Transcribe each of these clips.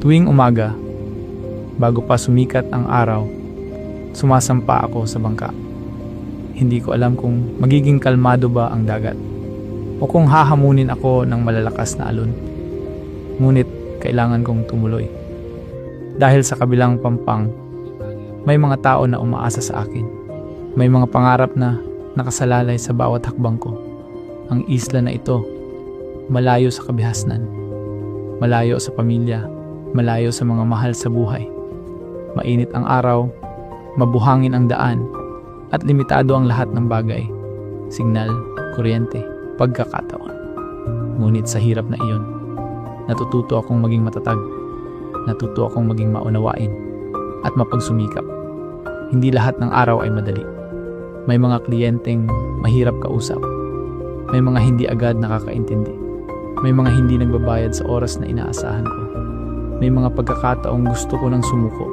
Tuwing umaga, bago pa sumikat ang araw, sumasampa ako sa bangka. Hindi ko alam kung magiging kalmado ba ang dagat o kung hahamunin ako ng malalakas na alon. Ngunit kailangan kong tumuloy. Dahil sa kabilang pampang, may mga tao na umaasa sa akin. May mga pangarap na nakasalalay sa bawat hakbang ko. Ang isla na ito, malayo sa kabihasnan, malayo sa pamilya, malayo sa mga mahal sa buhay. Mainit ang araw, mabuhangin ang daan, at limitado ang lahat ng bagay. Signal, kuryente, pagkakataon. Ngunit sa hirap na iyon, natututo akong maging matatag. Natuto akong maging maunawain at mapagsumikap. Hindi lahat ng araw ay madali. May mga kliyenteng mahirap kausap. May mga hindi agad nakakaintindi. May mga hindi nagbabayad sa oras na inaasahan ko. May mga pagkakataong gusto ko nang sumuko.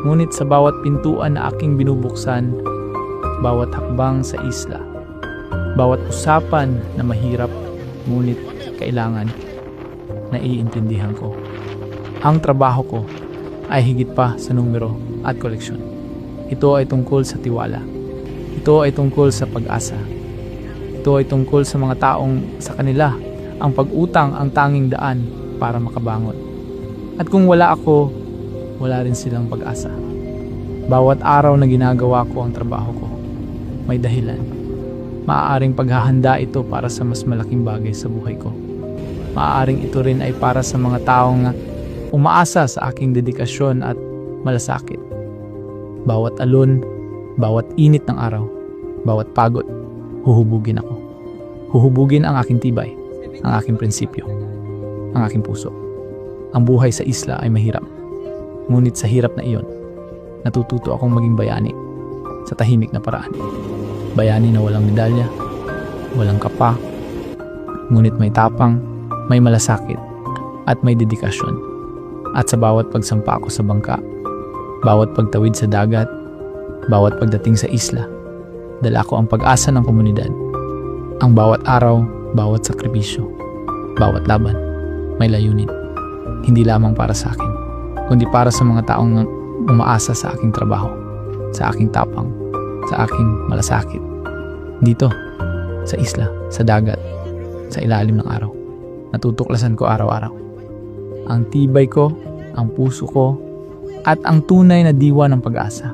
Ngunit sa bawat pintuan na aking binubuksan, bawat hakbang sa isla, bawat usapan na mahirap ngunit kailangan, naiintindihan ko. Ang trabaho ko ay higit pa sa numero at koleksyon. Ito ay tungkol sa tiwala. Ito ay tungkol sa pag-asa. Ito ay tungkol sa mga taong sa kanila ang pag-utang ang tanging daan para makabangon. At kung wala ako, wala rin silang pag-asa. Bawat araw na ginagawa ko ang trabaho ko, may dahilan. Maaaring paghahanda ito para sa mas malaking bagay sa buhay ko. Maaaring ito rin ay para sa mga taong umaasa sa aking dedikasyon at malasakit. Bawat alon, bawat init ng araw, bawat pagod, huhubugin ako. Huhubugin ang aking tibay, ang aking prinsipyo, ang aking puso. Ang buhay sa isla ay mahirap. Ngunit sa hirap na iyon, natututo akong maging bayani sa tahimik na paraan. Bayani na walang medalya, walang kapa, ngunit may tapang, may malasakit, at may dedikasyon. At sa bawat pagsampa ko sa bangka, bawat pagtawid sa dagat, bawat pagdating sa isla, dala ko ang pag-asa ng komunidad. Ang bawat araw, bawat sakripisyo, bawat laban, may layunin. Hindi lamang para sa akin, kundi para sa mga taong umaasa sa aking trabaho, sa aking tapang, sa aking malasakit. Dito, sa isla, sa dagat, sa ilalim ng araw, natutuklasan ko araw-araw. Ang tibay ko, ang puso ko, at ang tunay na diwa ng pag-asa.